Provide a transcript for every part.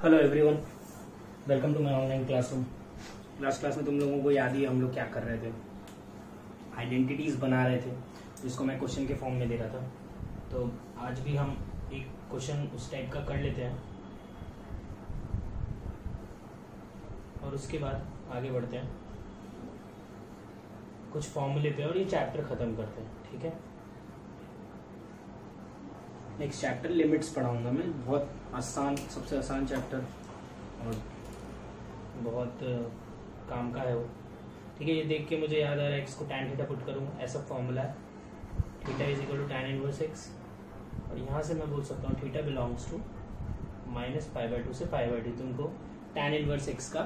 Hello everyone, welcome to my online classroom. Last class में तुम लोगों को याद ही है हम लोग क्या कर रहे थे, आइडेंटिटीज बना रहे थे जिसको मैं क्वेश्चन के फॉर्म में दे रहा था। तो आज भी हम एक क्वेश्चन उस टाइप का कर लेते हैं और उसके बाद आगे बढ़ते हैं कुछ फॉर्मूले पे और ये चैप्टर खत्म करते हैं। ठीक है, नेक्स्ट चैप्टर लिमिट्स पढ़ाऊंगा मैं, बहुत आसान, सबसे आसान चैप्टर और बहुत काम का है वो। ठीक है, ये देख के मुझे याद आ रहा है, इसको tan थीटा पुट करूँगा, ऐसा फॉर्मूला है, theta is equal to tan inverse x, और यहाँ से मैं बोल सकता हूँ थीटा बिलोंग्स टू -π/2 से π/2। तुमको tan इनवर्स x का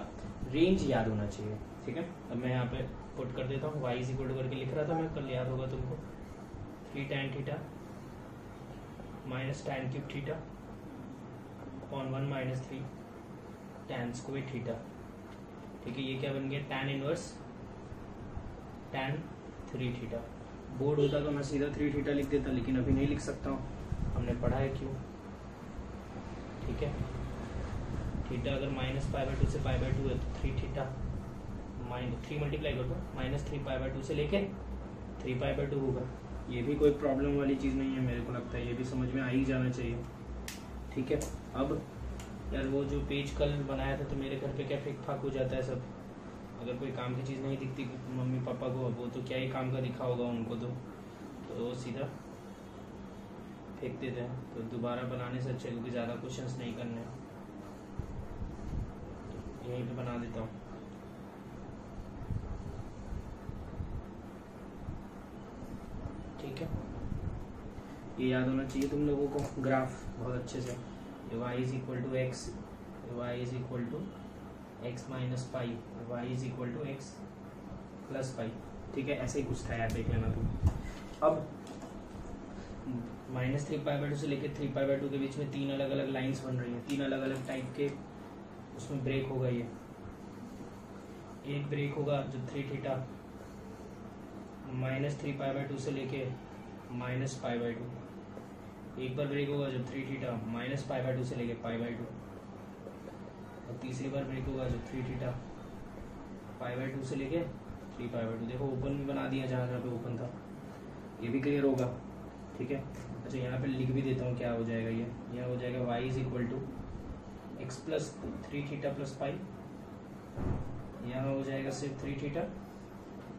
रेंज याद होना चाहिए। ठीक है, अब मैं यहाँ पे पुट कर देता हूँ, y इज इक्वल टू करके लिख रहा था मैं, कल याद होगा तुमको, 3 tan theta minus tan cube theta upon 1 - 3 tan square theta. ठीक है, ये क्या बन गया, tan inverse tan 3 theta. Board होता तो मैं सीधा 3 थीटा लिख देता, लेकिन अभी नहीं लिख सकता हूँ, हमने पढ़ा है क्यों। ठीक है, थीटा अगर -π/2 से π/2 है तो 3 थीटा, 3 मल्टीप्लाई कर दो, -3π/2 से लेके 3π/2 होगा। ये भी कोई प्रॉब्लम वाली चीज़ नहीं है, मेरे को लगता है ये भी समझ में आ ही जाना चाहिए। ठीक है, अब यार वो जो पेज कल बनाया था तो मेरे घर पे क्या फेंक फाक हो जाता है सब, अगर कोई काम की चीज़ नहीं दिखती मम्मी पापा को, वो तो क्या ही काम का दिखा होगा उनको, तो सीधा फेंक देते हैं। तो दोबारा बनाने से अच्छा, क्योंकि ज़्यादा क्वेश्चंस नहीं करने, तो यहीं पे बना देता हूँ। ठीक है, ये याद होना चाहिए तुम लोगों को, ग्राफ बहुत अच्छे से, y is equal to x, y is equal to x minus pi, y is equal to x plus pi. ठीक है, ऐसे ही कुछ था यार, देख लेना तुम। अब -3π/2 से लेकर 3π/2 के बीच में 3 अलग अलग लाइंस बन रही हैं, 3 अलग अलग टाइप के, उसमें ब्रेक होगा। ये एक ब्रेक होगा जो 3 थीटा -3π/2 से लेके -π/2, एक बार ब्रेक होगा जब 3 थीटा -π/2 से लेके π/2, और तीसरी बार ब्रेक होगा जब 3 थीटा π/2 से लेके 3π/2। देखो ओपन भी बना दिया जहाँ जहाँ पे ओपन था, ये भी क्लियर होगा। ठीक है, अच्छा यहाँ पे लिख भी देता हूँ क्या हो जाएगा, ये हो जाएगा y is equal to x plus 3 theta plus pi, यहाँ हो जाएगा सिर्फ 3 थीटा,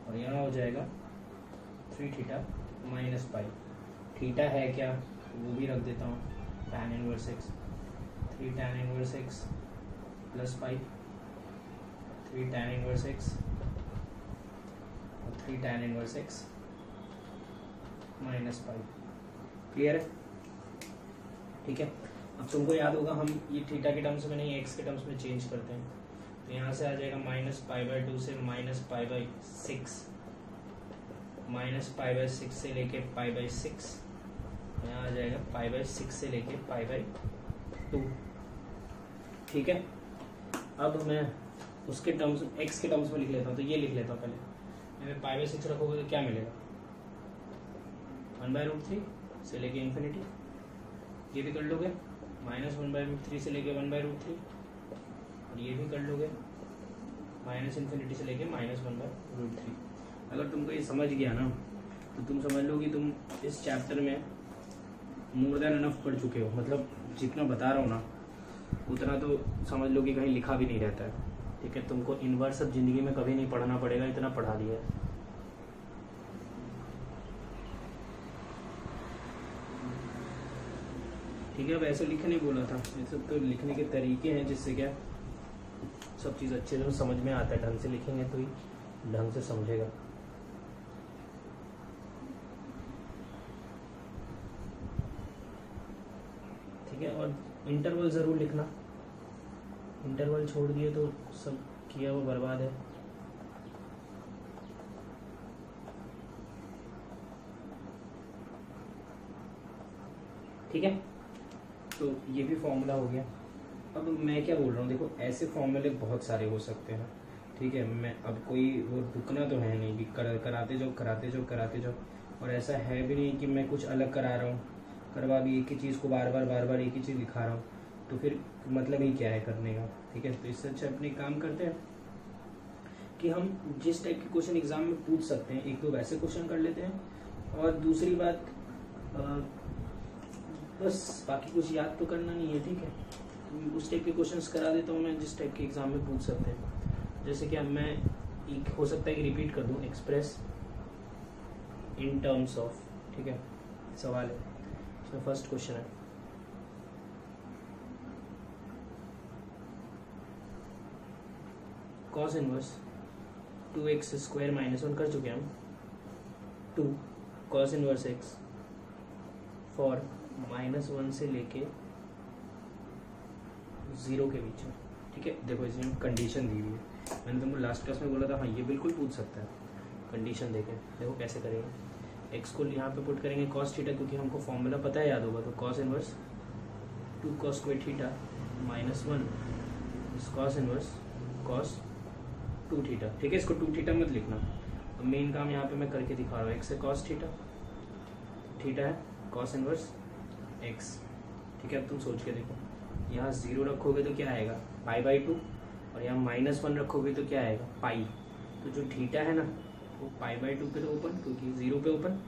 और यहाँ हो जाएगा 3 थीटा माइनस पाई। थीटा है क्या वो भी रख देता हूँ, tan inverse x, 3 tan inverse x plus pi, 3 tan inverse x और 3 tan inverse x minus pi. Clear है? ठीक है, अब तुमको याद होगा हम ये थीटा के टर्म्स में नहीं x के टर्म्स में चेंज करते हैं, तो यहाँ से आ जाएगा -π/2 से -π/6, -π/6 से लेके π/6, यहाँ आ जाएगा π/6 से लेके π/2। ठीक है, अब मैं उसके टर्म्स x के टर्म्स में लिख लेता हूँ, तो ये लिख लेता हूँ पहले। मैं π/6 रखोगे तो क्या मिलेगा, 1/√3 से लेके इन्फिनिटी, ये भी कर लोगे, -1/√3 से लेके 1/√3, और ये भी कर लोगे, -इन्फिनिटी से लेके -1/√3। अगर तुमको ये समझ गया ना तो तुम समझ लो कि तुम इस चैप्टर में मोर देन इनफ पढ़ चुके हो, मतलब जितना बता रहा हूँ ना उतना तो समझ लो कि कहीं लिखा भी नहीं रहता है। ठीक है, तुमको इनवर्स अब जिंदगी में कभी नहीं पढ़ना पड़ेगा, इतना पढ़ा दिया है। ठीक है, अब ऐसे लिखने नहीं बोला था, ये सब तो लिखने के तरीके हैं जिससे क्या सब चीज़ अच्छे से समझ में आता है, ढंग से लिखेंगे तो ही ढंग से समझेगा। ठीक है, और इंटरवल ज़रूर लिखना, इंटरवल छोड़ दिए तो सब किया वो बर्बाद है। ठीक है, तो ये भी फॉर्मूला हो गया। अब मैं क्या बोल रहा हूँ, देखो ऐसे फॉर्मूले बहुत सारे हो सकते हैं। ठीक है, मैं अब कोई वो रुकना तो है नहीं कि कराते जाओ, और ऐसा है भी नहीं कि मैं कुछ अलग करा रहा हूँ, करवा भी एक ही चीज़ को बार बार एक ही चीज़ लिखा रहा हूँ। तो फिर मतलब ही क्या है करने का, ठीक है। तो इससे अच्छा अपने काम करते हैं कि हम जिस टाइप के क्वेश्चन एग्जाम में पूछ सकते हैं एक दो वैसे क्वेश्चन कर लेते हैं, और दूसरी बात बस बाकी कुछ याद तो करना नहीं है, ठीक है। उस टाइप के क्वेश्चंस करा देता हूँ मैं जिस टाइप के एग्जाम में पूछ सकते हैं। जैसे कि अब मैं एक हो सकता है कि रिपीट कर दूँ, एक्सप्रेस इन टर्म्स ऑफ, ठीक है, सवाल है। इसमें फर्स्ट क्वेश्चन है cos inverse 2x square minus 1 कर चुके हैं हम, 2 कॉस इनवर्स x फॉर -1 से लेके 0 के बीच में, ठीक है। देखो इसमें कंडीशन दी हुई है, मैंने तुमको लास्ट क्लास में बोला था हाँ ये बिल्कुल पूछ सकता है। कंडीशन देखें, देखो कैसे करेंगे। x को यहाँ पे पुट करेंगे cos थीटा, क्योंकि हमको फॉर्मूला पता है, याद होगा। तो cos inverse 2 cos square theta -1 cos inverse cos 2 theta, ठीक है। इसको 2 थीटा मत लिखना, अब मेन काम यहाँ पे मैं करके दिखा रहा हूँ। x है cos थीटा, थीटा है cos इनवर्स x, ठीक है। अब तुम सोच के देखो, यहाँ 0 रखोगे तो क्या आएगा π/2, और यहाँ -1 रखोगे तो क्या आएगा पाई। तो जो थीटा है ना वो π/2 पे तो ओपन, क्योंकि 0 पे ओपन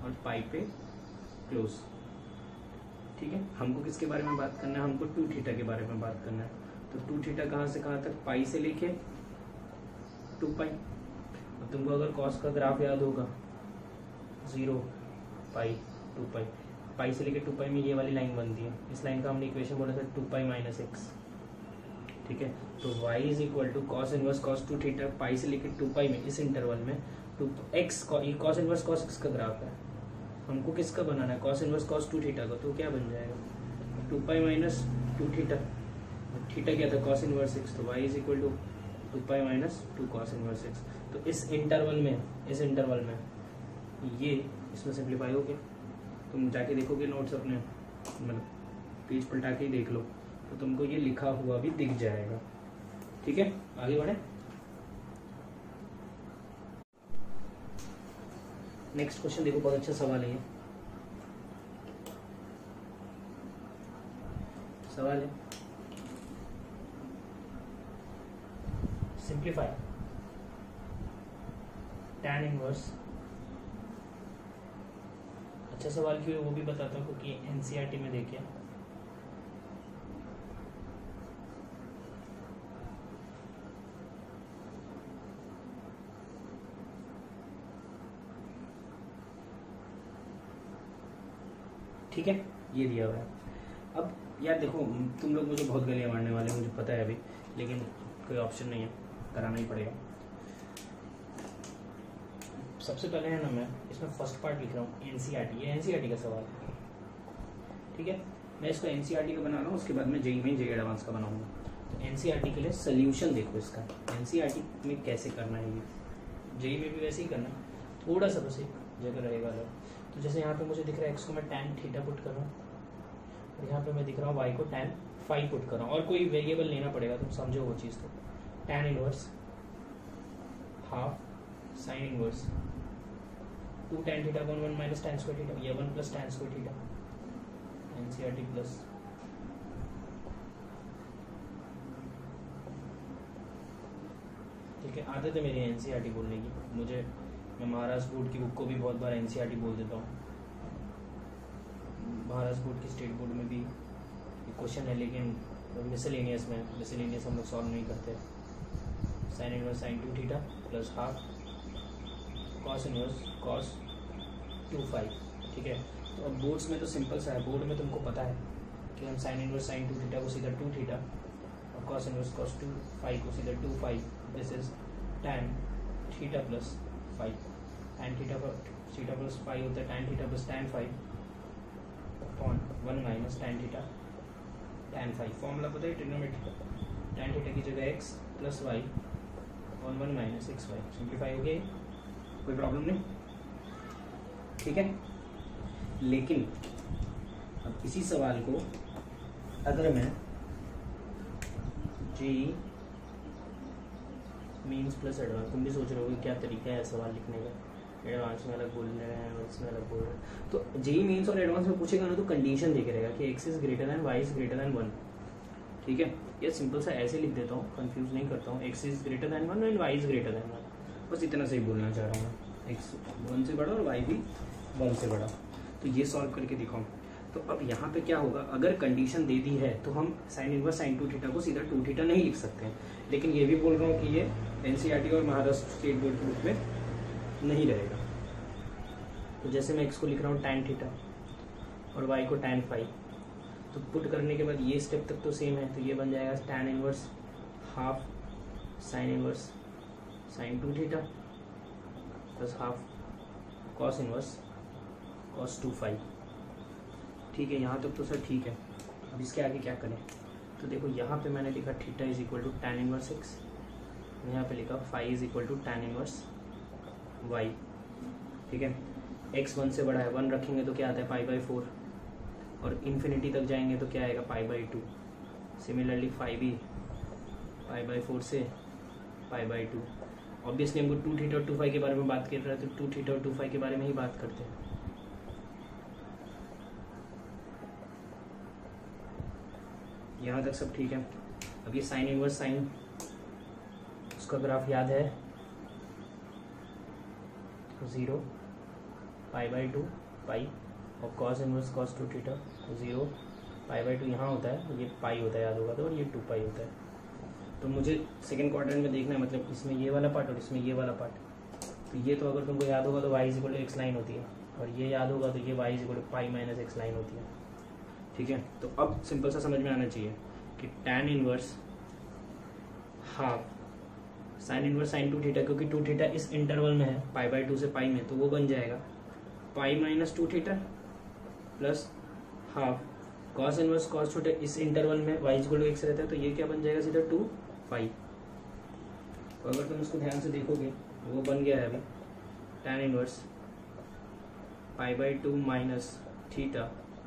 और पाई पे क्लोज, ठीक है। हमको किसके बारे में बात करना है, हमको 2 थीटा के बारे में बात करना है। तो 2 थीटा कहाँ से कहाँ तक, पाई से लेके 2 पाई। और तुमको अगर कॉस का ग्राफ याद होगा 0 पाई 2 पाई, पाई से लेके 2 पाई में ये वाली लाइन बनती है। इस लाइन का हमने इक्वेशन बोला था 2 पाई माइनस x, ठीक है। तो y is equal to cos inverse cos 2 theta pi से लेके 2 पाई में, इस इंटरवल में 2x cos inverse cos x का ग्राफ है, हमको किसका बनाना है कॉस इनवर्स कॉस 2 थीटा का। तो क्या बन जाएगा 2 पाई माइनस 2 थीटा, थीटा क्या था कॉस इनवर्स x, तो y is equal to 2 pi minus 2 cos inverse x। तो इस इंटरवल में ये इसमें सिंप्लीफाई हो गया। तुम जाके देखोगे नोट्स अपने, मतलब पेज पलटा के ही देख लो, तो तुमको ये लिखा हुआ भी दिख जाएगा, ठीक है। आगे बढ़े, नेक्स्ट क्वेश्चन देखो, बहुत अच्छा सवाल है ये। सवाल है सिंप्लीफाई tan इनवर्स। अच्छा सवाल क्यों है वो भी बताता हूँ, क्योंकि एनसीईआरटी में देखिए ठीक है, ये दिया हुआ है। अब यार देखो, तुम लोग मुझे बहुत गलियां मारने वाले हैं, मुझे पता है अभी, लेकिन कोई ऑप्शन नहीं है, कराना ही पड़ेगा। सबसे पहले है ना, मैं इसमें फर्स्ट पार्ट लिख रहा हूँ एनसीईआरटी, ये एनसीईआरटी का सवाल है, ठीक है। मैं इसको एनसीईआरटी का बना रहा हूँ, उसके बाद में जेईई में जेईई एडवांस का बनाऊंगा। तो एनसीईआरटी के लिए सोल्यूशन देखो इसका, एनसीईआरटी में कैसे करना है, ये जेईई में भी वैसे ही करना, थोड़ा सा बस एक जगह रहेगा अलग। तो जैसे यहाँ पे मुझे दिख रहा है एक्स को मैं tan थीटा पुट कर रहा हूँ, और यहाँ पे मैं दिख रहा हूँ वाई को tan फाई पुट कर रहा हूँ, और कोई वेरिएबल लेना पड़ेगा, तुम समझो वो चीज़। तो tan inverse half sine inverse 2 tan theta 1 minus tan square theta, ये 1 plus tan square theta, NCERT plus ठीक है। आदत है मेरी एनसीईआरटी बोलने की, मैं महाराष्ट्र बोर्ड की बुक को भी बहुत बार एनसीईआरटी बोल देता हूँ। महाराष्ट्र बोर्ड की स्टेट बोर्ड में भी क्वेश्चन है, लेकिन मिसलेनियस हम लोग सॉल्व नहीं करते। Sine inverse sine 2 theta plus half cos inverse cos 2 phi, ठीक है। तो अब बोर्ड्स में तो सिंपल सा है, बोर्ड में तुमको पता है कि हम साइन इनवर्स साइन 2 थीटा को सीधा 2 थीटा और कॉस इनवर्स कॉस 2 फाई को सीधा 2 phi, this is tan theta plus phi, tan theta plus phi होता है tan theta plus tan phi upon 1 minus tan theta tan phi. Formula पता है trigonometry का, tan थीटा की जगह x प्लस वाई और 1 माइनस एक्स वाई, सिंप्लीफाई हो गया, कोई प्रॉब्लम नहीं, ठीक है। लेकिन अब इसी सवाल को अगर मैं जेईई मीन्स प्लस एडवांस, तुम भी सोच रहे हो क्या तरीका है सवाल लिखने का, एडवांस में अलग बोल रहे हैं और इसमें अलग बोल रहे हैं। तो जेईई मीन्स और एडवांस में पूछेगा ना, तो कंडीशन देके रहेगा कि x is greater then y is greater then 1, ठीक है, ये सिंपल सा ऐसे लिख देता हूँ, कंफ्यूज नहीं करता हूँ। x is greater then 1 and y is greater then 1, बस इतना सही बोलना चाह रहा हूँ मैं। x 1 से बड़ा और y भी 1 से बड़ा। तो ये सॉल्व करके दिखाऊँ। तो अब यहाँ पे क्या होगा, अगर कंडीशन दे दी है तो हम साइन इनवर्स साइन 2 थीटा को सीधा 2 थीटा नहीं लिख सकते हैं, लेकिन ये भी बोल रहा हूँ कि ये NCERT और महाराष्ट्र स्टेट बोर्ड के बुक में नहीं रहेगा। तो जैसे मैं x को लिख रहा हूँ tan थीटा और y को tan फाई, तो पुट करने के बाद ये स्टेप तक तो सेम है, तो ये बन जाएगा tan inverse half sine inverse sine 2 theta plus half cos inverse cos 2 phi. ठीक है, यहाँ तक तो सर ठीक है। अब इसके आगे क्या करें, तो देखो यहाँ पे मैंने लिखा theta is equal to tan inverse x, यहाँ पे लिखा phi is equal to tan inverse y। ठीक है, x 1 से बड़ा है, 1 रखेंगे तो क्या आता है π/4, और इन्फिनिटी तक जाएंगे तो क्या आएगा π/2। सिमिलरली फाई भी π/4 से π/2। ऑब्वियसली हमको 2 थीटा और 2 फाई के बारे में बात कर रहे हैं, तो 2 थीटा और 2 फाई के बारे में ही बात करते हैं। यहाँ तक सब ठीक है। अब ये साइन इनवर्स साइन, उसका ग्राफ याद है, 0 π/2 पाई, और कॉस इनवर्स कॉस 2 थीटा 0 π/2 यहाँ होता है, ये पाई होता है याद होगा तो, और ये 2 पाई होता है। तो मुझे सेकंड क्वाड्रेंट में देखना है, मतलब इसमें ये वाला पार्ट और इसमें ये वाला पार्ट। तो ये तो अगर तुमको याद होगा तो y is equal to x line होती है, और ये याद होगा तो ये y is equal to pi minus x line होती है। ठीक है, तो अब सिंपल सा समझ में आना चाहिए कि tan inverse half sine inverse sine 2 theta, क्योंकि 2 थीटा इस इंटरवल में है π/2 से पाई में, तो वो बन जाएगा पाई minus 2 theta plus half cos inverse cos theta, इस इंटरवल में y इक्वल टू x रहता है, तो ये क्या बन जाएगा सीधा 2 फाई। तो अगर तुम इसको ध्यान से देखोगे वो बन गया है अभी tan inverse π/2 minus theta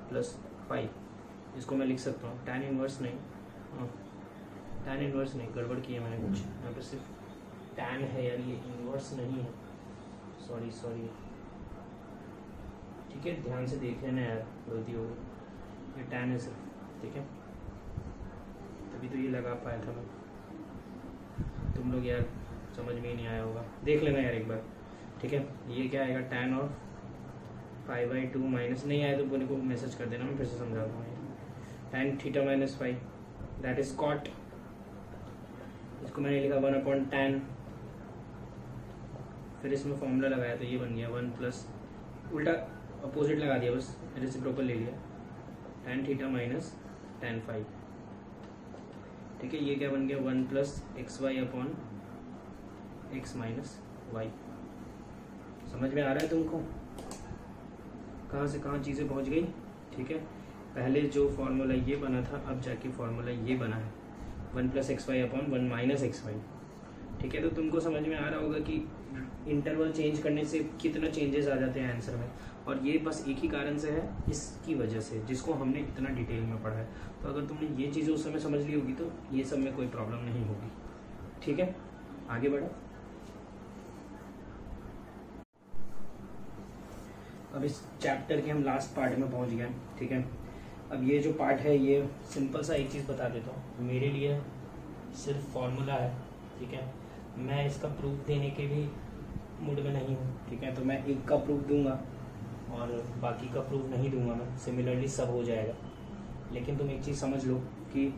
plus phi. इसको मैं लिख सकता हूँ tan इनवर्स नहीं, tan इनवर्स नहीं, गड़बड़ किया मैंने कुछ, यहाँ पे सिर्फ tan है यार, ये इनवर्स नहीं है, सॉरी। ठीक है, ध्यान से देख लेना यार, गलती हो गई, ये tan है सिर्फ। ठीक है, तभी तो ये लगा पाया था मैं, तुम लोग यार समझ में ही नहीं आया होगा, देख लेना यार एक बार। ठीक है, ये क्या आएगा tan और π/2 माइनस, नहीं आया तो बोले को मैसेज कर देना, मैं फिर से समझा दूँगा। tan theta minus phi that is cot, इसको मैंने लिखा 1/tan, फिर इसमें फॉर्मूला लगाया तो ये बन गया 1 प्लस, उल्टा अपोजिट लगा दिया, बस रेसिप्रोकल ले लिया, tan theta minus tan phi. ठीक है, ये क्या बन गया 1 plus xy upon x minus y. समझ में आ रहा है तुमको कहाँ से कहाँ चीज़ें पहुँच गई। ठीक है, पहले जो फॉर्मूला ये बना था, अब जाके फॉर्मूला ये बना है 1 plus XY upon 1 minus XY। ठीक है, तो तुमको समझ में आ रहा होगा कि इंटरवल चेंज करने से कितना चेंजेस आ जाते हैं आंसर में, और ये बस एक ही कारण से है, इसकी वजह से, जिसको हमने इतना डिटेल में पढ़ा है। तो अगर तुमने ये चीज़ें उस समय समझ ली होगी तो ये सब में कोई प्रॉब्लम नहीं होगी। ठीक है, आगे बढ़ो। अब इस चैप्टर के हम लास्ट पार्ट में पहुंच गए। ठीक है, अब ये जो पार्ट है ये सिंपल सा एक चीज़ बता देता हूँ, मेरे लिए सिर्फ फॉर्मूला है। ठीक है, मैं इसका प्रूफ देने के भी मूड में नहीं हूँ। ठीक है, तो मैं एक का प्रूफ दूंगा और बाकी का प्रूफ नहीं दूंगा, मैं सिमिलरली सब हो जाएगा। लेकिन तुम एक चीज़ समझ लो कि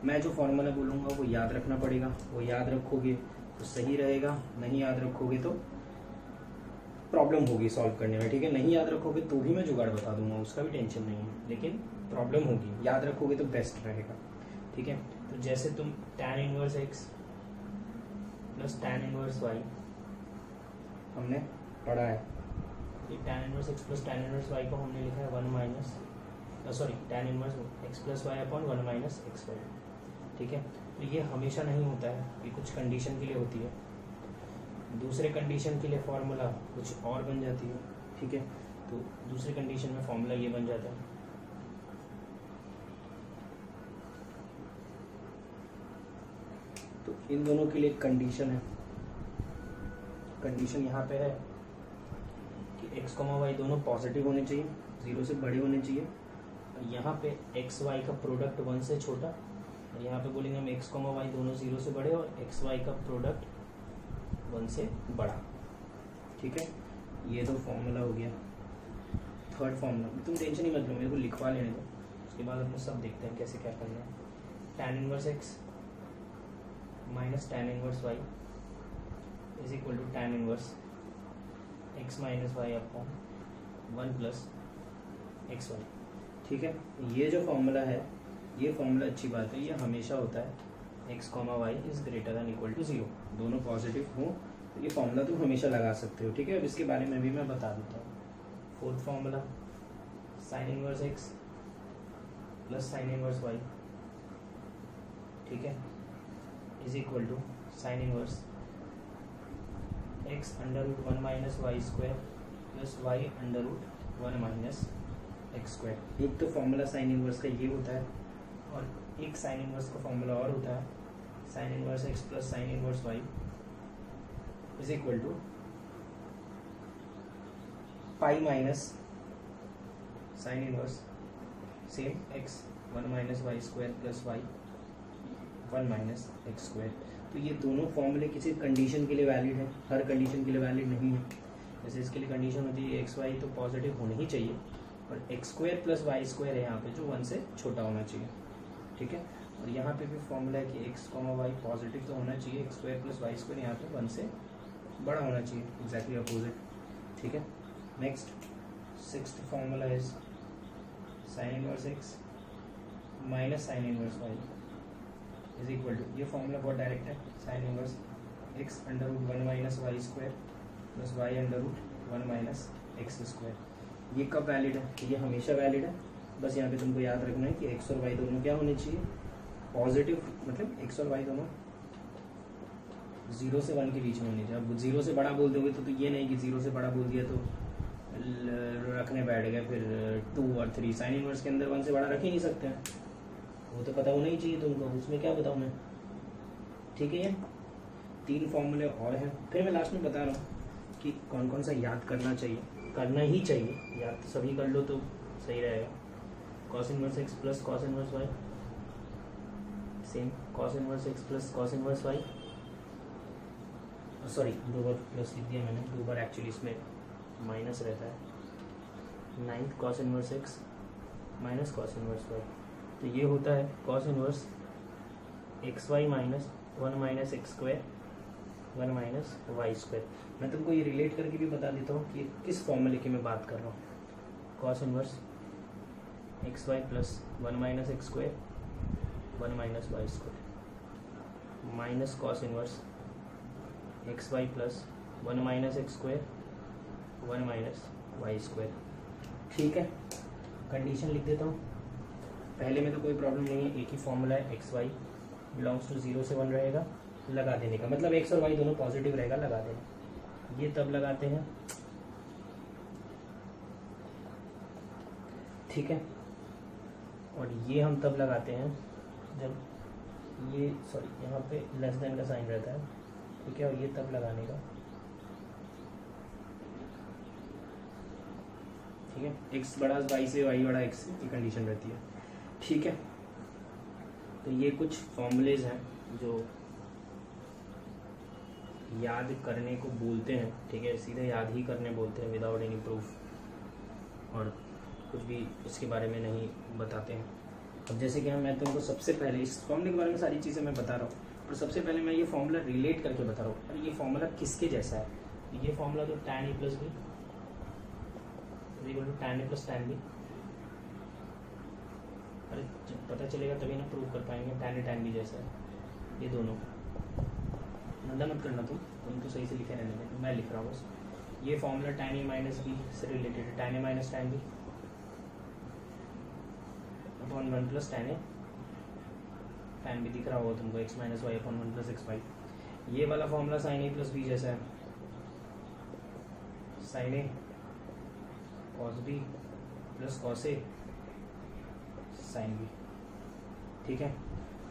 मैं जो फॉर्मूला बोलूँगा वो याद रखना पड़ेगा, वो याद रखोगे तो सही रहेगा, नहीं याद रखोगे तो प्रॉब्लम होगी सॉल्व करने में। ठीक है, नहीं याद रखोगे तो भी मैं जुगाड़ बता दूंगा, उसका भी टेंशन नहीं है, लेकिन प्रॉब्लम होगी। याद रखोगे तो बेस्ट रहेगा। ठीक है, तो जैसे तुम tan inverse x plus tan inverse y हमने पढ़ा है, ये tan inverse x plus tan inverse y को हमने लिखा है 1 minus tan inverse x plus y upon 1 minus XY। ठीक है, तो ये हमेशा नहीं होता है, ये कुछ कंडीशन के लिए होती है, दूसरे कंडीशन के लिए फॉर्मूला कुछ और बन जाती है। ठीक है, तो दूसरे कंडीशन में फॉर्मूला ये बन जाता है। तो इन दोनों के लिए कंडीशन है, कंडीशन यहाँ पे है कि x, y दोनों पॉजिटिव होने चाहिए, 0 से बड़े होने चाहिए, और यहाँ पे x, y का प्रोडक्ट 1 से छोटा और यहाँ पे बोलेंगे हम x, y दोनों 0 से बड़े और x, y का प्रोडक्ट 1 से बड़ा। ठीक है, ये तो फॉर्मूला हो गया। थर्ड फॉर्मूला तुम टेंशन ही मत लो, मेरे को लिखवा लेने दो, उसके बाद अपने सब देखते हैं कैसे क्या करना है। tan inverse x minus tan inverse y is equal to tan inverse x minus y upon 1 plus x y. ठीक है, ये जो फॉर्मूला है, ये फॉर्मूला अच्छी बात है, ये हमेशा होता है x, y is greater than equal to 0, दोनों पॉजिटिव हो तो ये फॉर्मूला तुम हमेशा लगा सकते हो। ठीक है, अब इसके बारे में भी मैं बता देता हूँ। Fourth formula sine inverse x plus sine inverse y, ठीक है, is equal to sine inverse x under root 1 minus y square plus y under root 1 minus x square. एक तो फॉर्मूला साइन इनवर्स का ये होता है और एक साइन इनवर्स का फॉर्मूला और होता है sine inverse x plus sine inverse y is equal to pi minus sine inverse same x 1 minus y square plus y 1 minus x square. तो ये दोनों फॉर्मूले किसी कंडीशन के लिए वैलिड है, हर कंडीशन के लिए वैलिड नहीं है। जैसे इसके लिए कंडीशन होती है एक्स वाई तो पॉजिटिव होने ही चाहिए और x square plus y square है यहाँ पे जो 1 से छोटा होना चाहिए। ठीक है, और यहाँ पे भी फॉर्मूला है कि एक्स, वाई पॉजिटिव तो होना चाहिए, x square plus y square यहाँ पे 1 से बड़ा होना चाहिए, एग्जैक्टली अपोजिट। ठीक है, next sixth formula is sine inverse x minus sine inverse y is equal to, ये फॉर्मूला बहुत डायरेक्ट है, sine inverse x under root 1 minus y square plus y under root 1 minus x square. ये कब valid है? ये हमेशा valid है। बस यहाँ पे तुमको याद रखना है कि एक्स और वाई दोनों क्या होने चाहिए, पॉजिटिव, मतलब एक्स और वाई दोनों 0 से 1 के बीच में होने चाहिए। अब 0 से बड़ा बोल दोगे तो ये नहीं कि 0 से बड़ा बोल दिया तो रखने बैठ गए फिर 2 और 3। साइन इनवर्स के अंदर 1 से बड़ा रख ही नहीं सकते हैं, वो तो पता होना ही चाहिए तुमको, उसमें क्या बताऊँ मैं। ठीक है, ये 3 फॉर्मूले और हैं। फिर मैं लास्ट में बता रहा हूँ कि कौन कौन सा याद करना चाहिए, करना ही चाहिए, याद तो सभी कर लो तो सही रहेगा। Cos inverse x plus cos inverse y, same cos inverse x plus cos inverse y, sorry 2 बार प्लस लिख दिया मैंने, 2 बार एक्चुअली इसमें माइनस रहता है। 9th cos inverse x minus cos inverse y, तो ये होता है cos inverse x y minus 1 minus x square 1 minus y square. मैं तुमको ये रिलेट करके भी बता देता हूँ कि किस फॉर्मूले की मैं बात कर रहा हूँ। Cos inverse x y plus 1 minus x square 1 minus y square minus cos inverse x y plus 1 minus x square 1 minus y square. ठीक है, कंडीशन लिख देता हूँ। पहले में तो कोई प्रॉब्लम नहीं है, एक ही फॉर्मूला है, एक्स वाई बिलोंग्स टू 0 से 1 रहेगा, लगा देने का मतलब एक्स और वाई दोनों पॉजिटिव रहेगा, लगा देना। ये तब लगाते हैं, ठीक है, और ये हम तब लगाते हैं जब ये यहाँ पे लेस देन का साइन रहता है, ठीक है, और ये तब लगाने का, ठीक है, एक्स बड़ा वाई से वाई बड़ा एक्स से, ये कंडीशन रहती है। ठीक है, तो ये कुछ फॉर्मूलेज हैं जो याद करने को बोलते हैं, ठीक है, सीधे याद ही करने बोलते हैं विदाउट एनी प्रूफ, और कुछ भी इसके बारे में नहीं बताते हैं। अब जैसे कि मैं तुमको सबसे पहले इस फॉर्मूले के बारे में सारी चीज़ें मैं बता रहा हूँ, और सबसे पहले मैं ये फॉर्मूला रिलेट करके बता रहा हूँ। और ये फॉर्मूला किसके जैसा है? ये फॉर्मूला तो tan a plus b equal to tan a plus tan b। अरे जब पता चलेगा तभी ना प्रूव कर पाएंगे, tan a tan b जैसा है ये दोनों। नंदा मत करना तुम तो सही से लिखे रहने में, मैं लिख रहा हूँ बस। ये formula tan a minus b से रिलेटेड है, tan a minus tan b upon 1 plus tan a tan b दिख रहा होगा तुमको, x minus y upon 1 plus x y. ये वाला formula sin a plus b जैसा है, sin a cos b plus cos a sin b। ठीक है,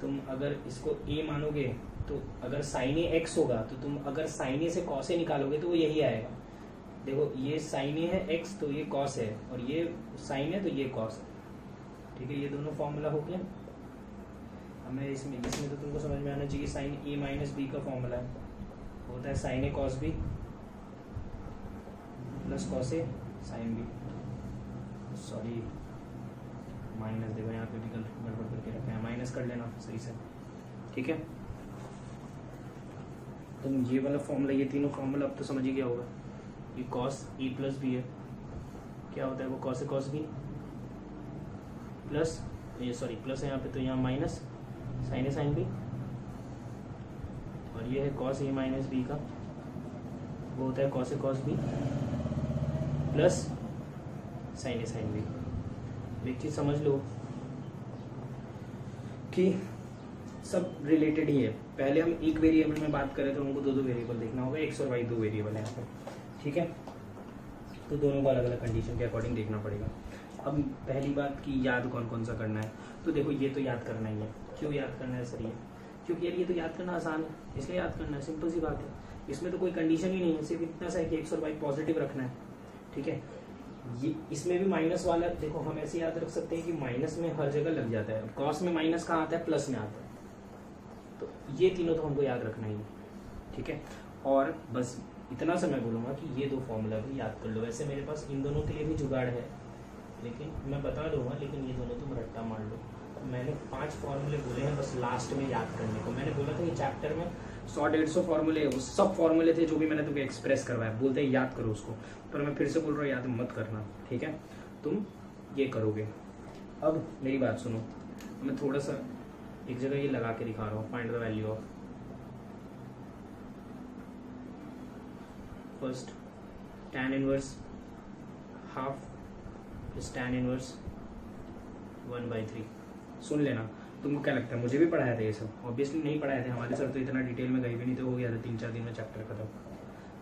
तुम अगर इसको a मानोगे तो अगर sin a x होगा तो तुम अगर sin a से cos a निकालोगे तो वो यही आएगा। देखो ये sin a है x तो ये cos है, और ये sin है तो ये cos है। ठीक है, ये दोनों फॉर्मूला हो गया। हमें इसमें तो तुमको समझ में आना चाहिए साइन ए माइनस बी का फॉर्मूला है, होता है sign A cos B plus cos A sine B. Sorry minus, देखो यहाँ पे भी गड़बड़ करके रखे हैं, माइनस कर लेना सही से, ठीक है। तुम ये वाला फॉर्मूला, ये तीनों फॉर्मूला अब तो समझ ही गया होगा। ये कॉस ए प्लस बी है, क्या होता है वो cos A cos B plus, ये सॉरी प्लस है यहाँ पे, तो यहाँ माइनस साइन ए साइन बी, और ये है कॉस ए माइनस बी का, वो होता है cos A cos B plus sign A sine B. एक चीज समझ लो कि सब रिलेटेड ही है। पहले हम एक वेरिएबल में बात करें तो हमको दो वेरिएबल देखना होगा, एक्स और वाई दो वेरिएबल है यहाँ पे, ठीक है। तो दोनों को अलग अलग कंडीशन के अकॉर्डिंग देखना पड़ेगा। अब पहली बात की याद कौन कौन सा करना है, तो देखो ये तो याद करना ही है। क्यों याद करना है सर ये? क्योंकि यार ये तो याद करना आसान है, इसलिए याद करना है, सिंपल सी बात है। इसमें तो कोई कंडीशन ही नहीं है, सिर्फ इतना सा है कि एक्स और वाई पॉजिटिव रखना है, ठीक है। ये इसमें भी माइनस वाला, देखो हम ऐसे याद रख सकते हैं कि माइनस में हर जगह लग जाता है। कॉस में माइनस कहाँ आता है? प्लस में आता है। तो ये तीनों तो हमको याद रखना ही है, ठीक है। और बस इतना सा मैं बोलूँगा कि ये दो फॉर्मूला भी याद कर लो। वैसे मेरे पास इन दोनों के लिए भी जुगाड़ है, लेकिन मैं बता दूंगा, लेकिन ये दोनों तुम रट्टा मार लो। मैंने 5 फॉर्मूले बोले हैं बस लास्ट में याद करने को। मैंने बोला था ये चैप्टर में 100-150 फॉर्मूले, वो सब फॉर्मूले थे जो भी मैंने तुमको एक्सप्रेस करवाया। बोलते हैं याद करो उसको, पर मैं फिर से बोल रहा हूँ याद मत करना, ठीक है। तुम ये करोगे। अब मेरी बात सुनो, मैं थोड़ा सा एक जगह ये लगा के दिखा रहा हूँ। Find the value of first tan inverse half plus tan inverse 1/3। सुन लेना, तुमको क्या लगता है? मुझे भी पढ़ाया था ये सब, ऑब्वियसली नहीं पढ़ाए थे हमारे सर, तो इतना डिटेल में गए भी नहीं, तो हो गया था 3-4 दिन में चैप्टर खत्म।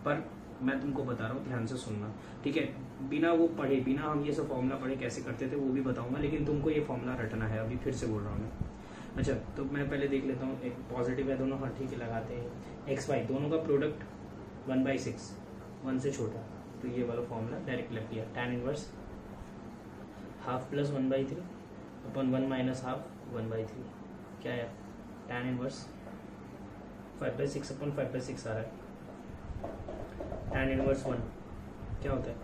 पर मैं तुमको बता रहा हूँ, ध्यान से सुनना, ठीक है। बिना वो पढ़े, बिना हम ये सब फॉर्मूला पढ़े कैसे करते थे वो भी बताऊंगा, लेकिन तुमको ये फॉर्मूला रटना है। अभी फिर से बोल रहा हूँ मैं। अच्छा, तो मैं पहले देख लेता हूँ। एक पॉजिटिव है दोनों, हाँ ठीक है, लगाते हैं। एक्स वाई दोनों का प्रोडक्ट 1/6, 1 से छोटा, तो ये वाला फॉर्मूला डायरेक्ट लग गया। tan इनवर्स हाफ प्लस 1/3 अपन 1 माइनस हाफ 1/3, क्या है? tan इनवर्स 5/6 अपन 5/6 आ रहा है। tan इनवर्स 1 क्या होता है?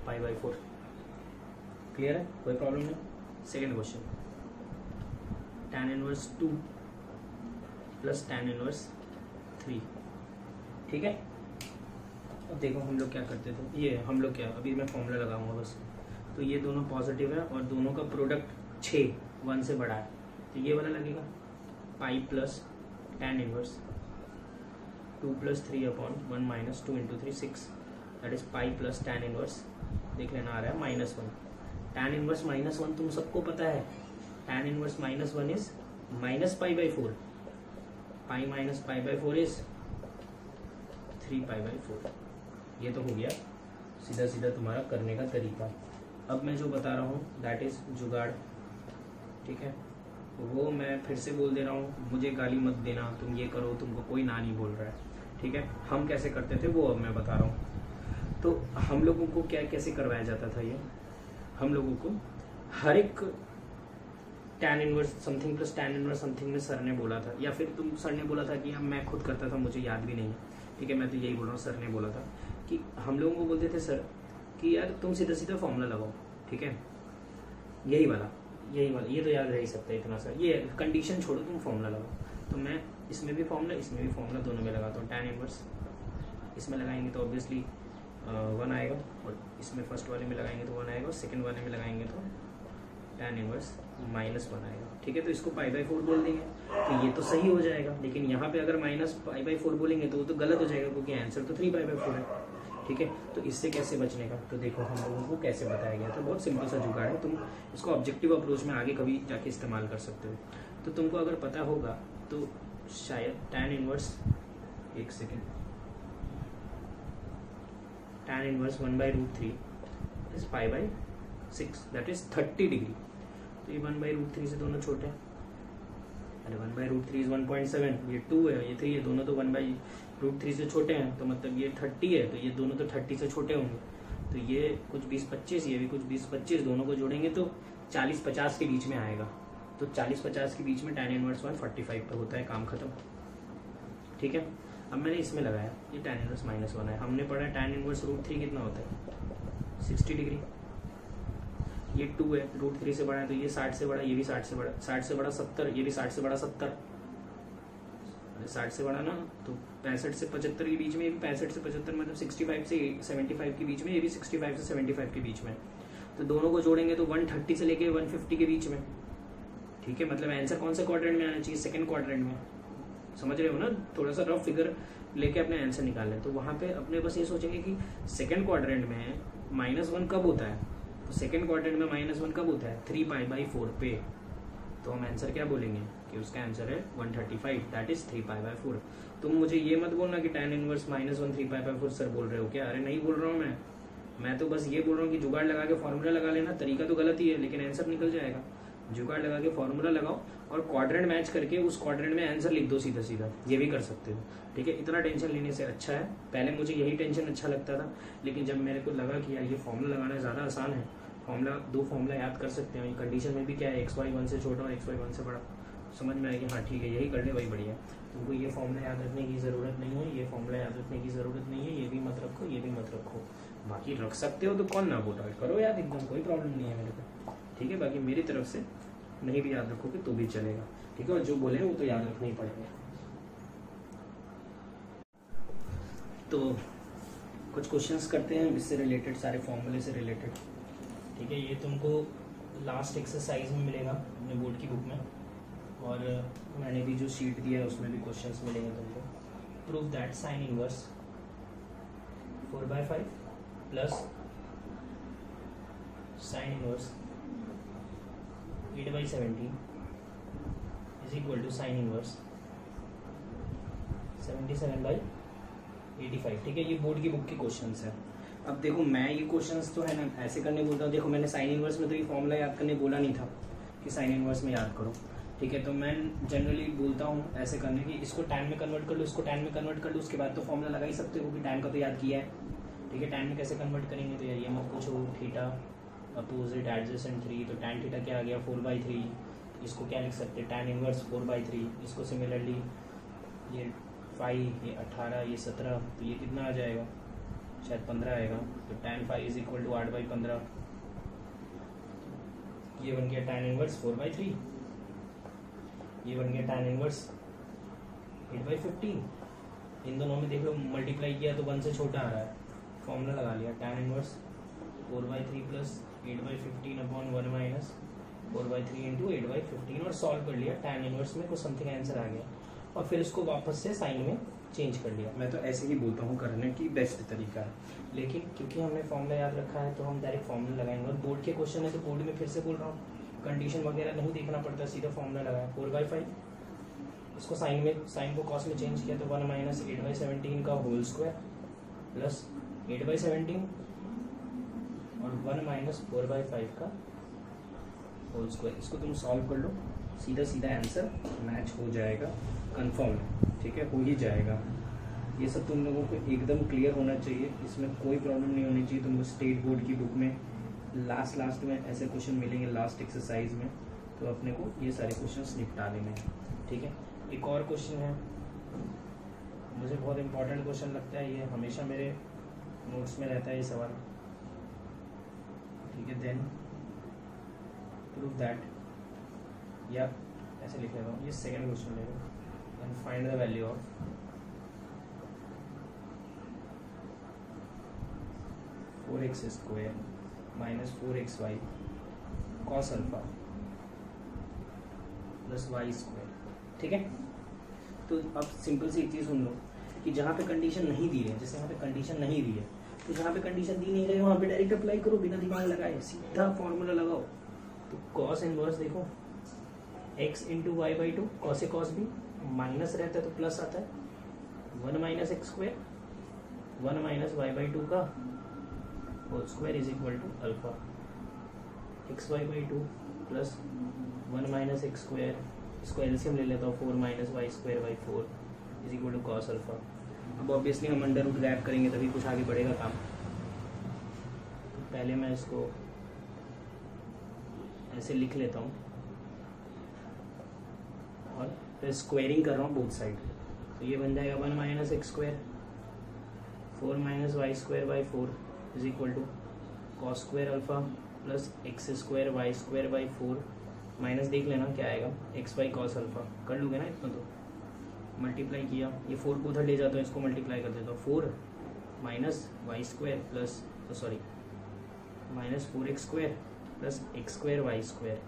π/4। क्लियर है? कोई प्रॉब्लम नहीं। Second question, tan inverse 2 plus tan inverse 3, ठीक है। अब देखो हम लोग क्या करते थे, ये हम लोग क्या, अभी मैं फॉर्मूला लगाऊंगा बस। तो ये दोनों पॉजिटिव है और दोनों का प्रोडक्ट 6, 1 से बड़ा है, तो ये वाला लगेगा pi plus tan inverse 2 plus 3/1 minus 2 × 3 6, that is pi plus tan inverse, देख लेना आ रहा है -1। tan इनवर्स -1 तुम सबको पता है, tan inverse -1 is -π/4, pi minus π/4 is 3π/4। ये तो हो गया सीधा सीधा तुम्हारा करने का तरीका। अब मैं जो बता रहा हूँ दैट इज जुगाड़, ठीक है। वो मैं फिर से बोल दे रहा हूँ, मुझे गाली मत देना, तुम ये करो, तुमको कोई ना नहीं बोल रहा है, ठीक है। हम कैसे करते थे वो अब मैं बता रहा हूँ। तो हम लोगों को क्या कैसे करवाया जाता था ये, हम लोगों को हर एक tan inverse something plus tan inverse something में सर ने बोला था, या फिर तुम सर ने बोला था कि मैं खुद करता था, मुझे याद भी नहीं है, ठीक है। मैं तो यही बोल रहा हूँ, सर ने बोला था कि हम लोगों को बोलते थे सर कि यार तुम सीधा सीधा फॉर्मूला लगाओ, ठीक है। यही वाला, ये तो याद रह ही सकता है इतना सा, ये कंडीशन छोड़ो, तुम फॉर्मूला लगाओ। तो मैं इसमें भी फॉर्मूला, इसमें भी फॉर्मूला, दोनों में लगाता हूँ। tan इनवर्स इसमें लगाएंगे तो ऑब्वियसली 1 आएगा, और इसमें फर्स्ट वाले में लगाएंगे तो 1 आएगा, और सेकंड वाले में लगाएंगे तो tan इनवर्स -1 आएगा, ठीक है। तो इसको π/4 बोल देंगे, तो ये तो सही हो जाएगा। लेकिन यहाँ पे अगर -π/4 बोलेंगे तो वो तो गलत हो जाएगा, क्योंकि आंसर तो 3π/4 है, ठीक है। तो इससे कैसे बचने का, तो देखो हम लोगों को कैसे बताया गया था, बहुत सिंपल सा जुगाड़ है। तुम इसको ऑब्जेक्टिव अप्रोच में आगे कभी जाके इस्तेमाल कर सकते हो। तो तुमको अगर पता होगा तो शायद tan इनवर्स, एक second, tan inverse 1/√3 is π/6, that is 30 degree. तो ये 1/√3 से दोनों छोटे हैं, अरे 1/√3 इज 1.7, ये 2 है, ये 3 है, दोनों तो 1/√3 से छोटे हैं, तो मतलब ये 30 है, तो ये दोनों तो 30 से छोटे होंगे। तो ये कुछ 20-25, ये भी कुछ 20-25, दोनों को जोड़ेंगे तो 40-50 के बीच में आएगा। तो 40-50 के बीच में tan इनवर्स 1 45 पे होता है, काम खत्म। ठीक है, अब मैंने इसमें लगाया, ये tan इनवर्स -1 है। हमने पढ़ा tan इनवर्स √3 कितना होता है 60 डिग्री, ये 2 है, √3 से बड़ा है, तो ये 60 से बड़ा, ये भी 60 से बड़ा, 60 से बड़ा 70, ये भी 60 से बड़ा 70, 60 से बड़ा ना, तो 65 से 75 के बीच में, ये भी 65 से 75 मतलब 65 से 75 के बीच में, ये भी 65 से 75 के बीच में, तो दोनों को जोड़ेंगे तो 130 से लेके 150 के बीच में। ठीक है, मतलब आंसर कौन से क्वाड्रेंट में आना चाहिए, सेकंड क्वाड्रेंट में। समझ रहे हो ना, थोड़ा सा रफ फिगर लेके अपने आंसर निकाल लें। तो वहाँ पे अपने बस ये सोचेंगे कि सेकंड क्वाड्रेंट में -1 कब होता है, तो सेकंड क्वाड्रेंट में -1 कब होता है 3π/4 पे, तो हम आंसर क्या बोलेंगे कि उसका आंसर है 135, दैट इज 3π/4। तुम मुझे ये मत बोलना कि tan इनवर्स -1 3π/4 सर बोल रहे हो क्या, अरे नहीं बोल रहा हूँ मैं तो बस ये बोल रहा हूँ कि जुगाड़ लगा के फॉर्मूला लगा लेना, तरीका तो गलत ही है लेकिन आंसर निकल जाएगा। जुगाड़ लगा के फॉर्मूला लगाओ और क्वाड्रेंट मैच करके उस क्वाड्रेंट में आंसर लिख दो सीधा सीधा, ये भी कर सकते हो। ठीक है, इतना टेंशन लेने से अच्छा है, पहले मुझे यही टेंशन अच्छा लगता था, लेकिन जब मेरे को लगा कि यार ये फॉर्मूला लगाना ज़्यादा आसान है, दो फॉर्मूला याद कर सकते हैं, कंडीशन में भी क्या है xy 1 से छोटा और xy 1 से बड़ा, समझ में आएगी। हाँ ठीक है, यही कर ले, वही बढ़िया। तुमको ये फॉर्मूला याद रखने की ज़रूरत नहीं है, ये फॉर्मूला याद रखने की ज़रूरत नहीं है, ये भी मत रखो, ये भी मत रखो, बाकी रख सकते हो तो कौन ना बोला, करो याद, एकदम कोई प्रॉब्लम नहीं है मेरे को। ठीक है, बाकी मेरी तरफ से नहीं भी याद रखोगे तो भी चलेगा। ठीक है, और जो बोले वो तो याद रखना ही पड़ेगा। तो कुछ क्वेश्चंस करते हैं इससे रिलेटेड, सारे फॉर्मूले से रिलेटेड। ठीक है, ये तुमको लास्ट एक्सरसाइज में मिलेगा अपने बोर्ड की बुक में, और मैंने भी जो शीट दिया है उसमें भी क्वेश्चंस मिलेंगे तुमको। Prove that sine inverse 4/5 plus sine inverse 8/17 is equal to sine inverse 77/85। ठीक है, ये बोर्ड की बुक के क्वेश्चंस है। अब देखो, मैं ये क्वेश्चंस तो है ना ऐसे करने बोलता हूँ, देखो मैंने साइन इनवर्स में तो ये फॉर्मूला याद करने बोला नहीं था कि साइन इनवर्स में याद करो। ठीक है, तो मैं जनरली बोलता हूँ ऐसे करने की, इसको टाइम में कन्वर्ट कर लो, इसको टाइम में कन्वर्ट कर लो, उसके बाद तो फॉर्मूला लगा ही सकते हो कि टाइम का तो याद किया है। ठीक है, टाइम में कैसे कन्वर्ट करेंगे, तो यार ये मत पूछो, थीटा अपोजिट एडजेसेंट 3, तो tan थीटा क्या आ गया 4/3, इसको क्या लिख सकते हैं tan इनवर्स 4/3। इसको सिमिलरली ये 5, ये 18, ये 17, तो ये कितना आ जाएगा, शायद 15 आएगा, तो tan 5 इज इक्वल टू 8/15। ये बन गया tan इनवर्स 4/3, ये बन गया tan इनवर्स 8/15। इन दोनों में देख लो मल्टीप्लाई किया तो 1 से छोटा आ रहा है, फॉर्मूला लगा लिया, tan inverse 4/3 plus 8/15 upon 1 minus 4/3 into 8/15, और सॉल्व कर लिया, tan इनवर्स में कुछ समथिंग आंसर आ गया, और फिर उसको वापस से साइन में चेंज कर लिया। मैं तो ऐसे ही बोलता हूँ, करने की बेस्ट तरीका है, लेकिन क्योंकि हमने फॉर्मूला याद रखा है तो हम डायरेक्ट फॉर्मूला लगाएंगे। और बोर्ड के क्वेश्चन है तो बोर्ड में फिर से बोल रहा हूँ, कंडीशन वगैरह नहीं देखना पड़ता, सीधा फॉर्मूला लगाया 4/5, इसको साइन को कॉस में चेंज किया तो 1 माइनस 8/17 का होल स्क्वायर प्लस 8/17 और 1 माइनस 4/5 का होल स्क्वायर। इसको तुम सॉल्व कर लो, सीधा सीधा आंसर मैच हो जाएगा, कंफर्म है। ठीक है, हो ही जाएगा। ये सब तुम लोगों को एकदम क्लियर होना चाहिए, इसमें कोई प्रॉब्लम नहीं होनी चाहिए। तुमको स्टेट बोर्ड की बुक में लास्ट में ऐसे क्वेश्चन मिलेंगे, लास्ट एक्सरसाइज में, तो अपने को ये सारे क्वेश्चंस निपटा लेने। ठीक है, एक और क्वेश्चन है, मुझे बहुत इंपॉर्टेंट क्वेश्चन लगता है ये, हमेशा मेरे नोट्स में रहता है ये सवाल। ठीक है, देन प्रूव दैट, या ऐसे लिख लेता हूँ, ये सेकेंड क्वेश्चन ले लो, and find the value of (4x² - 4xy cos alpha plus y²। ठीक है, तो अब सिंपल सी एक चीज़ सुन लो कि जहाँ पे कंडीशन नहीं दी है, जैसे यहाँ पे कंडीशन नहीं दी है, तो जहाँ पे कंडीशन दी नहीं रही वहाँ पे डायरेक्ट अप्लाई करो, बिना दिमाग लगाए सीधा फॉर्मूला लगाओ। तो कॉस इनवर्स देखो, x इंटू y/2, कॉस से कॉस भी माइनस रहता है तो प्लस आता है, 1 माइनस x², 1 माइनस y/2 का whole square is equal to alpha, xy/2 plus 1 minus x², इसको एलसीएम ले लेता हूँ, 4 minus y²/4 is equal to cos alpha. अब ऑब्वियसली हम अंडर रूट ग्रैप करेंगे तभी कुछ आगे बढ़ेगा काम। तो पहले मैं इसको ऐसे लिख लेता हूँ, फिर स्क्वायरिंग कर रहा हूँ बोथ साइड, तो ये बन जाएगा 1 minus x square 4 minus y square by 4 is equal to cos square alpha plus x square y square by 4 minus देख लेना क्या आएगा एक्स बाई कॉस अल्फा, कर लूँगे ना इतना, तो मल्टीप्लाई किया, ये 4 को उधर ले जाता हूँ, इसको मल्टीप्लाई कर देता हूँ, 4 minus y square plus minus 4x square plus x square y square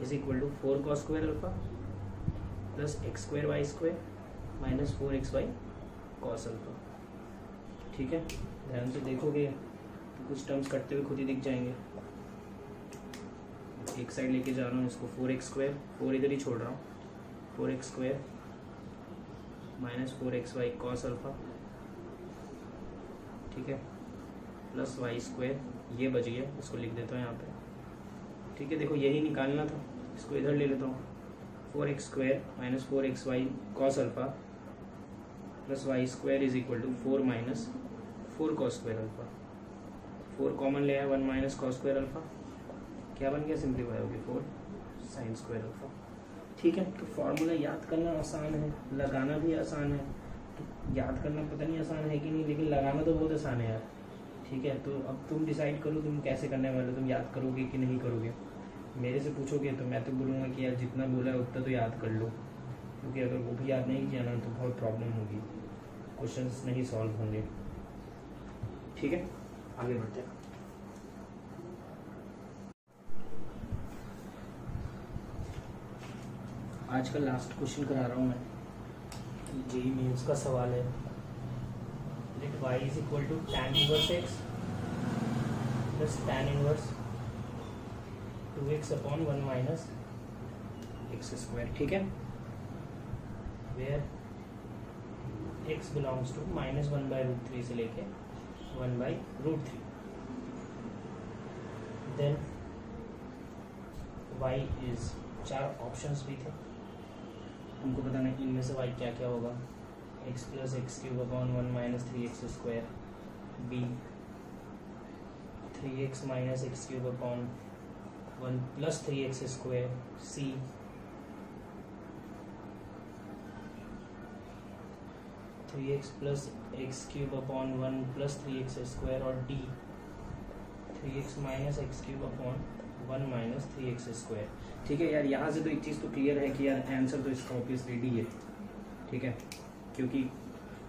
is equal to 4 cos square alpha plus x square y square minus 4x y cos alpha. ठीक है, ध्यान से देखोगे तो कुछ टर्म्स कटते हुए खुद ही दिख जाएंगे। एक साइड लेके जा रहा हूँ इसको, 4x स्क्वायर, 4 इधर ही छोड़ रहा हूँ, 4x square minus 4x y cos alpha, ठीक है, प्लस वाई स्क्वायर, ये बच गया, इसको लिख देता हूँ यहाँ पे। ठीक है, देखो यही निकालना था, इसको इधर ले लेता हूँ, 4x square minus 4x y cos alpha plus y square is equal to 4 minus 4 cos square alpha, 4 common ले आया, 1 माइनस कॉस स्क्वायर अल्फा, क्या बन गया, सिंप्लीफाई हो गया 4 साइन स्क्वायर अल्फा। ठीक है, तो फॉर्मूला याद करना आसान है, लगाना भी आसान है, तो याद करना पता नहीं आसान है कि नहीं, लेकिन लगाना तो बहुत आसान है यार। ठीक है, तो अब तुम डिसाइड करो तुम कैसे करने वाले हो, तुम याद करोगे कि नहीं करोगे। मेरे से पूछोगे तो मैं तो बोलूँगा कि यार जितना बोला है उतना तो याद कर लो, क्योंकि अगर वो भी याद नहीं किया ना तो बहुत प्रॉब्लम होगी, क्वेश्चंस नहीं सॉल्व होंगे। ठीक है, आगे बढ़ते हैं। आज का लास्ट क्वेश्चन करा रहा हूँ मैं, जेईई मेंस का सवाल है। Let y is equal to tan inverse x plus tan inverse 2x upon 1 minus x square. ठीक है, वेयर x बिलोंग्स टू -1/√3 से लेके 1/√3, देन y इज, 4 ऑप्शंस भी थे, हमको बताना है इनमें से y क्या क्या होगा। x plus x cube upon 1 minus 3x square, b 3x minus x cube upon 1 plus 3x square, c 3x plus x cube upon 1 plus 3x square, और d 3x minus x cube upon 1 minus 3x square. ठीक है यार, यहाँ से तो एक चीज़ तो clear है कि यार आंसर तो इसका ऑब्वियसली डी है। ठीक है, क्योंकि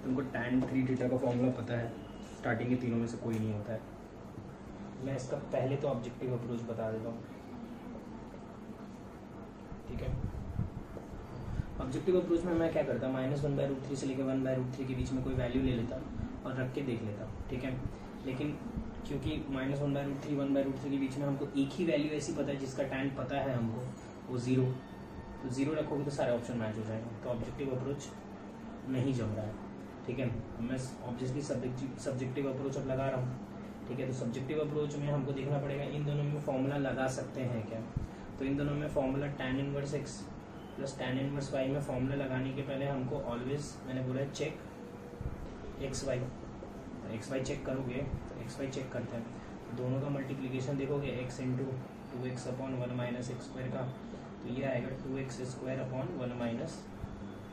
तुमको tan 3 थीटा का फॉर्मूला पता है, स्टार्टिंग के तीनों में से कोई नहीं होता है। मैं इसका पहले तो ऑब्जेक्टिव अप्रोच बता देता हूँ। ठीक है, ऑब्जेक्टिव अप्रोच में मैं क्या करता, -1/√3 से लेकर 1/√3 के बीच में कोई वैल्यू ले लेता और रख के देख लेता। ठीक है, लेकिन क्योंकि -1/√3 1/√3 के बीच में हमको एक ही वैल्यू ऐसी पता है जिसका tan पता है हमको, वो 0, तो 0 रखोगे तो सारे ऑप्शन मैच हो जाएंगे, तो ऑब्जेक्टिव अप्रोच नहीं जम रहा है। ठीक है, मैं ऑब्वियसली सब्जेक्टिव अप्रोच अब लगा रहा हूँ। ठीक है, तो सब्जेक्टिव अप्रोच में हमको देखना पड़ेगा इन दोनों में फॉर्मूला लगा सकते हैं क्या। तो इन दोनों में formula tan inverse x plus tan inverse y में फॉर्मूला लगाने के पहले हमको ऑलवेज, मैंने बोला है चेक xy, तो xy चेक करोगे तो xy चेक करते हैं, दोनों का मल्टीप्लीकेशन देखोगे x into 2x upon 1 minus x square का, तो ये आएगा 2x square upon 1 minus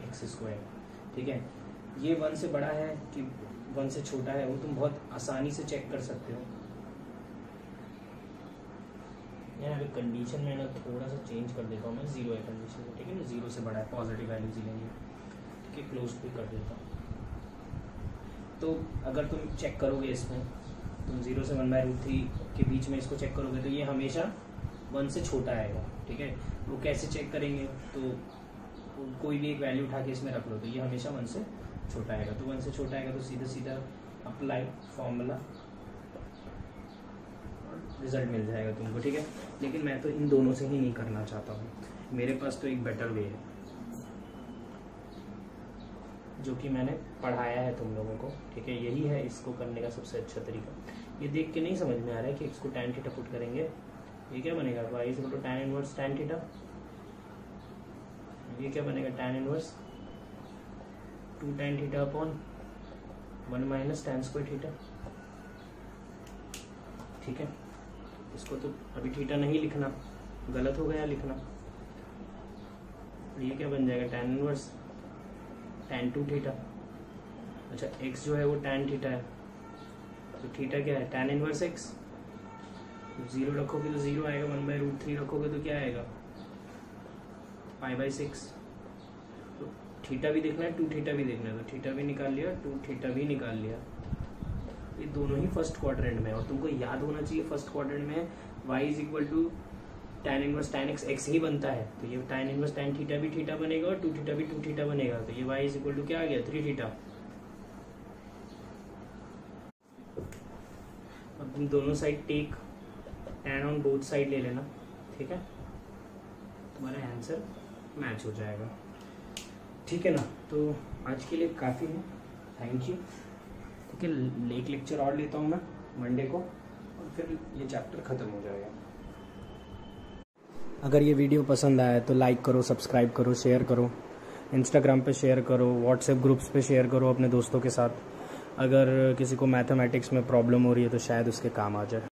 x square. ठीक है, ये 1 से बड़ा है कि 1 से छोटा है वो तुम बहुत आसानी से चेक कर सकते हो। यहाँ पे कंडीशन में ना थोड़ा सा चेंज कर देता हूँ मैं, 0 है कंडीशन में। ठीक है ना, 0 से बड़ा है, पॉजिटिव वैल्यूज ही लेंगे। ठीक है, क्लोज भी कर देता हूँ। तो अगर तुम चेक करोगे इसमें, तुम 0 से 1/√3 के बीच में इसको चेक करोगे तो ये हमेशा 1 से छोटा आएगा। ठीक है, वो कैसे चेक करेंगे, तो कोई भी एक वैल्यू उठा के इसमें रख लो तो ये हमेशा 1 से छोटा आएगा। तो 1 से छोटा आएगा तो सीधा सीधा अप्लाई फॉर्मूला, रिजल्ट मिल जाएगा तुमको। ठीक है, लेकिन मैं तो इन दोनों से ही नहीं करना चाहता हूँ, मेरे पास तो एक बेटर वे है जो कि मैंने पढ़ाया है तुम लोगों को। ठीक है, यही है इसको करने का सबसे अच्छा तरीका। ये देख के नहीं समझ में आ रहा है कि इसको tan थीटा पुट करेंगे, ये क्या बनेगा, y is equal to tan inverse tan theta, ये क्या बनेगा, tan inverse 2 tan theta upon 1 minus tan square theta. ठीक है, इसको तो अभी थीटा नहीं लिखना, गलत हो गया लिखना। ये क्या बन जाएगा, tan इनवर्स tan 2 थीटा। अच्छा x जो है वो tan थीटा है, तो थीटा क्या है, tan इनवर्स x। 0 रखोगे तो 0 आएगा, 1/√3 रखोगे तो क्या आएगा, π/6। तो थीटा भी देखना है, 2 थीटा भी देखना है, तो थीटा भी निकाल लिया, 2 थीटा भी निकाल लिया। ये दोनों ही फर्स्ट क्वाड्रेंट में है, और तुमको याद होना चाहिए फर्स्ट क्वाड्रेंट में y = tan inverse tan x ही बनता है, तो ये tan इनवर्स tan थीटा भी थीटा बनेगा और 2 थीटा भी 2 थीटा बनेगा, तो ये y = क्या आ गया, 3 थीटा। अब तुम दोनों side take tan on both side ले लेना, ठीक है, तुम्हारा आंसर मैच हो जाएगा, ठीक है ना। तो आज के लिए काफ़ी है, थैंक यू। ठीक है, एक लेक्चर और लेता हूँ मैं मंडे को, और फिर ये चैप्टर ख़त्म हो जाएगा। अगर ये वीडियो पसंद आया तो लाइक करो, सब्सक्राइब करो, शेयर करो, इंस्टाग्राम पे शेयर करो, व्हाट्सएप ग्रुप्स पे शेयर करो अपने दोस्तों के साथ। अगर किसी को मैथमेटिक्स में प्रॉब्लम हो रही है तो शायद उसके काम आ जाए।